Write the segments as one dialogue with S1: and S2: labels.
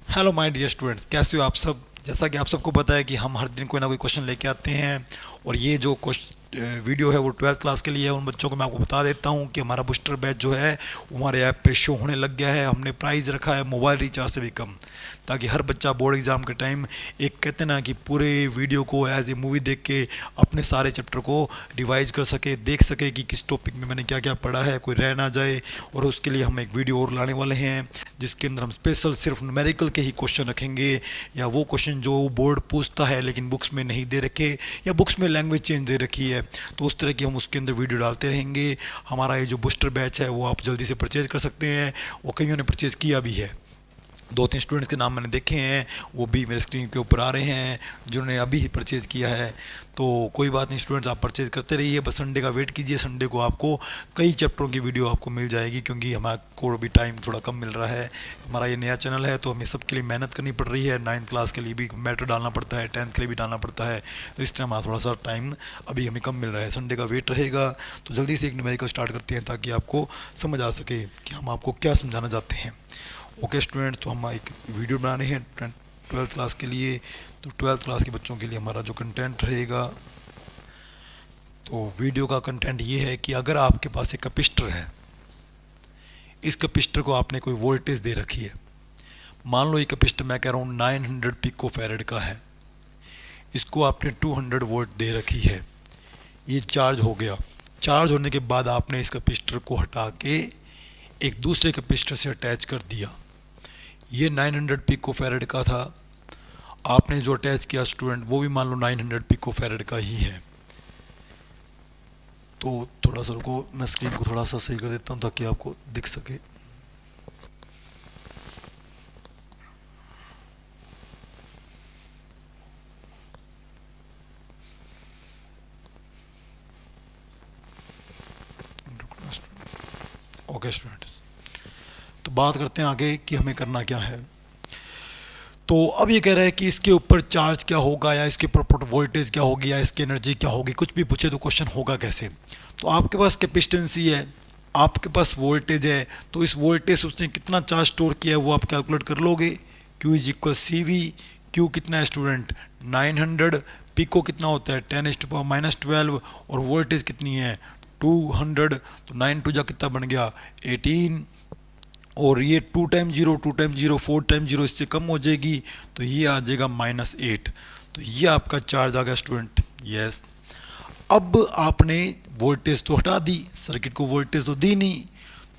S1: Hello my dear students, कैसे हो आप सब। जैसा कि आप सबको पता है कि हम हर दिन कोई ना कोई क्वेश्चन लेके आते हैं। और ये जो वीडियो है वो 12th क्लास के लिए है। उन बच्चों को मैं आपको बता देता हूँ कि हमारा बूस्टर बैच जो है वो हमारे ऐप पे शो होने लग गया है। हमने प्राइस रखा है मोबाइल रिचार्ज से भी कम, ताकि हर बच्चा बोर्ड एग्ज़ाम के टाइम एक कहते हैं ना कि पूरे वीडियो को एज ए मूवी देख के अपने सारे चैप्टर को रिवाइज कर सके, देख सके कि किस टॉपिक में मैंने क्या क्या पढ़ा है, कोई रह ना जाए। और उसके लिए हम एक वीडियो और लाने वाले हैं जिसके अंदर हम स्पेशल सिर्फ न्यूमेरिकल के ही क्वेश्चन रखेंगे, या वो क्वेश्चन जो बोर्ड पूछता है लेकिन बुक्स में नहीं दे रखे, या बुक्स में लैंग्वेज चेंज दे रखी है। तो उस तरह की हम उसके अंदर वीडियो डालते रहेंगे। हमारा ये जो बूस्टर बैच है वो आप जल्दी से परचेज कर सकते हैं। वो कईयों ने परचेज़ किया भी है। दो तीन स्टूडेंट्स के नाम मैंने देखे हैं, वो भी मेरे स्क्रीन के ऊपर आ रहे हैं जिन्होंने अभी ही परचेज़ किया है। तो कोई बात नहीं स्टूडेंट्स, आप परचेज़ करते रहिए, बस संडे का वेट कीजिए। संडे को आपको कई चैप्टरों की वीडियो आपको मिल जाएगी, क्योंकि हमारे को भी टाइम थोड़ा कम मिल रहा है। हमारा ये नया चैनल है तो हमें सबके लिए मेहनत करनी पड़ रही है। 9th क्लास के लिए भी मैटर डालना पड़ता है, 10th के लिए भी डालना पड़ता है। तो इस तरह हमारा थोड़ा सा टाइम अभी हमें कम मिल रहा है। संडे का वेट रहेगा, तो जल्दी से एक न्यूमेरिकल स्टार्ट करते हैं ताकि आपको समझ आ सके कि हम आपको क्या समझाना चाहते हैं। ओके स्टूडेंट, तो हम एक वीडियो बना रहे हैं 12th क्लास के लिए। तो 12th क्लास के बच्चों के लिए हमारा जो कंटेंट रहेगा, तो वीडियो का कंटेंट ये है कि अगर आपके पास एक कैपेसिटर है, इस कैपेसिटर को आपने कोई वोल्टेज दे रखी है। मान लो ये कैपेसिटर मैं कह रहा हूँ 900 पिको फैरेड का है, इसको आपने 200 वोल्ट दे रखी है। ये चार्ज हो गया। चार्ज होने के बाद आपने इस कैपेसिटर को हटा के एक दूसरे कैपेसिटर से अटैच कर दिया। ये 900 पिको फैरेड का था, आपने जो अटैच किया स्टूडेंट वो भी मान लो 900 पिको फैरेड का ही है। तो थोड़ा सा रुको, मैं स्क्रीन को थोड़ा सा सही कर देता हूँ ताकि आपको दिख सके। ओके स्टूडेंट, तो बात करते हैं आगे कि हमें करना क्या है। तो अब ये कह रहा है कि इसके ऊपर चार्ज क्या होगा, या इसके ऊपर वोल्टेज क्या होगी, या इसकी एनर्जी क्या होगी। कुछ भी पूछे तो क्वेश्चन होगा कैसे। तो आपके पास कैपेसिटेंसी है, आपके पास वोल्टेज है, तो इस वोल्टेज उसने कितना चार्ज स्टोर किया है वो आप कैलकुलेट कर लोगे। Q is equal C V. Q कितना है स्टूडेंट 900, पिको कितना होता है 10⁻⁻12, और वोल्टेज कितनी है 200। तो 9 टू जा कितना बन गया 18, और ये 2 टाइम 0 4 टाइम 0 इससे कम हो जाएगी, तो ये आ जाएगा -8। तो ये आपका चार्ज आ गया स्टूडेंट। यस, अब आपने वोल्टेज तो हटा दी, सर्किट को वोल्टेज तो दी नहीं,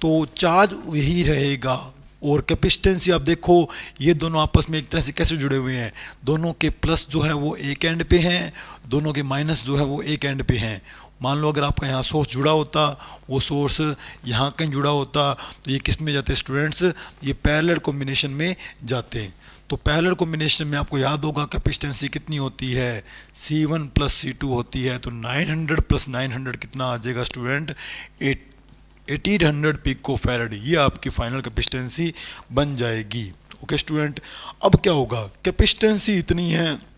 S1: तो चार्ज यही रहेगा। और कैपेसिटेंसी आप देखो, ये दोनों आपस में एक तरह से कैसे जुड़े हुए हैं। दोनों के प्लस जो है वो एक एंड पे हैं, दोनों के माइनस जो है वो एक एंड पे हैं। मान लो अगर आपका यहाँ सोर्स जुड़ा होता, वो सोर्स यहाँ कहीं जुड़ा होता, तो ये किस में जाते स्टूडेंट्स, ये पैरेलल कॉम्बिनेशन में जाते हैं। तो पैरेलल कॉम्बिनेशन में आपको याद होगा कैपेसिटेंसी कितनी होती है C1 प्लस C2 होती है। तो 900 प्लस 900 कितना आ जाएगा स्टूडेंट 1800 पिको फैरेड। ये आपकी फाइनल कैपेसिटेंसी बन जाएगी। ओके स्टूडेंट, अब क्या होगा, कैपेसिटेंसी इतनी है,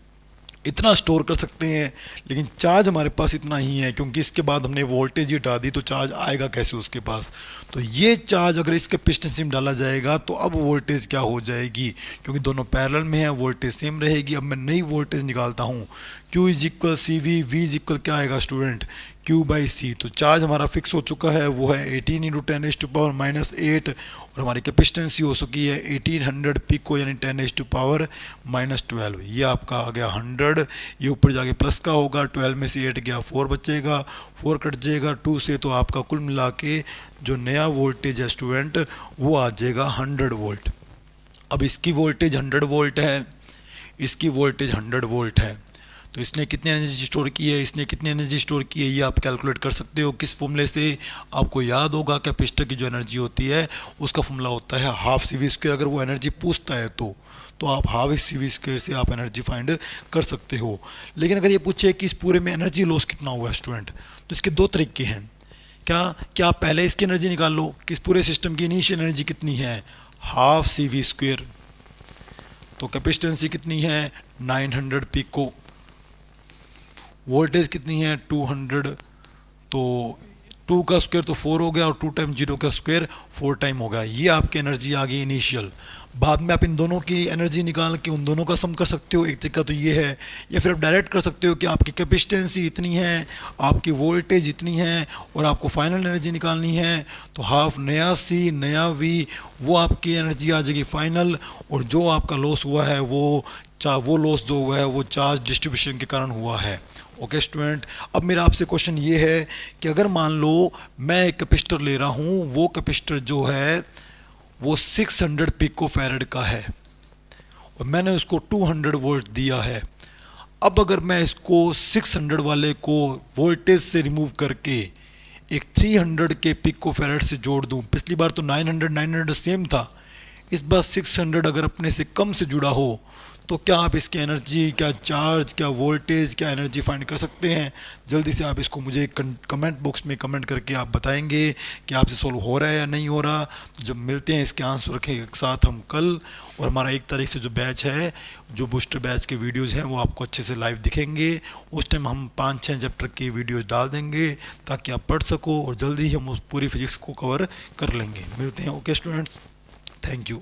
S1: इतना स्टोर कर सकते हैं, लेकिन चार्ज हमारे पास इतना ही है, क्योंकि इसके बाद हमने वोल्टेज ही हटा दी, तो चार्ज आएगा कैसे उसके पास। तो ये चार्ज अगर इस कैपेसिटेंसी में डाला जाएगा तो अब वोल्टेज क्या हो जाएगी, क्योंकि दोनों पैरेलल में है, वोल्टेज सेम रहेगी। अब मैं नई वोल्टेज निकालता हूँ, Q is equal C V, V is equal क्या आएगा स्टूडेंट Q बाई सी। तो चार्ज हमारा फिक्स हो चुका है, वो है 18 × 10⁻⁻8, और हमारी कैपेसिटेंसी हो चुकी है 1800 पिको यानी 10⁻⁻12। ये आपका आ गया 100, ये ऊपर जाके प्लस का होगा, 12 में से 8 गया 4 बचेगा, 4 कट जाएगा 2 से, तो आपका कुल मिला के जो नया वोल्टेज है स्टूडेंट वो आ जाएगा 100 वोल्ट। अब इसकी वोल्टेज 100 वोल्ट है, इसकी वोल्टेज 100 वोल्ट है, तो इसने कितनी एनर्जी स्टोर की है, इसने कितनी एनर्जी स्टोर की है, ये आप कैलकुलेट कर सकते हो। किस फॉर्मूले से, आपको याद होगा कैपेसिटर की जो एनर्जी होती है उसका फॉर्मूला होता है हाफ सी वी स्क्वायर। अगर वो एनर्जी पूछता है तो आप हाफ सी वी स्क्वायर से आप एनर्जी फाइंड कर सकते हो। लेकिन अगर ये पूछे कि इस पूरे में एनर्जी लॉस कितना हुआ है स्टूडेंट, तो इसके दो तरीके हैं। क्या आप पहले इसकी एनर्जी निकाल लो कि इस पूरे सिस्टम की इनिशियल एनर्जी कितनी है, हाफ सी वी स्क्वायर। तो कैपेसिटेंसी कितनी है 900 पिको, वोल्टेज कितनी है 200, तो 2 का स्क्वायर तो 4 हो गया और 2 टाइम 0 का स्क्वायर 4 टाइम हो गया। ये आपकी एनर्जी आ गई इनिशियल। बाद में आप इन दोनों की एनर्जी निकाल के उन दोनों का सम कर सकते हो, एक तरीका तो ये है। या फिर आप डायरेक्ट कर सकते हो कि आपकी कैपेसिटेंसी इतनी है, आपकी वोल्टेज इतनी है और आपको फाइनल एनर्जी निकालनी है, तो हाफ नया सी नया वी, वो आपकी एनर्जी आ जाएगी फाइनल। और जो आपका लॉस हुआ है वो लॉस जो हुआ है वो चार्ज डिस्ट्रीब्यूशन के कारण हुआ है। ओके स्टूडेंट, अब मेरा आपसे क्वेश्चन ये है कि अगर मान लो मैं एक कैपेसिटर ले रहा हूँ, वो कैपेसिटर जो है वो 600 पिको फैरेड का है और मैंने उसको 200 वोल्ट दिया है। अब अगर मैं इसको 600 वाले को वोल्टेज से रिमूव करके एक 300 के पिको फैरेड से जोड़ दूं, पिछली बार तो 900 सेम था, इस बार 600 अगर अपने से कम से जुड़ा हो, तो क्या आप इसकी एनर्जी, क्या चार्ज, क्या वोल्टेज, क्या एनर्जी फाइंड कर सकते हैं? जल्दी से आप इसको मुझे कमेंट बॉक्स में कमेंट करके आप बताएंगे कि आपसे सॉल्व हो रहा है या नहीं हो रहा। तो जब मिलते हैं इसके आंसर के साथ हम कल, और हमारा 1 तारीख से जो बैच है, जो बूस्टर बैच के वीडियोज़ हैं वो आपको अच्छे से लाइव दिखेंगे। उस टाइम हम 5-6 चैप्टर की वीडियोज़ डाल देंगे ताकि आप पढ़ सको और जल्दी ही हम उस पूरी फिजिक्स को कवर कर लेंगे। मिलते हैं। Okay students, thank you.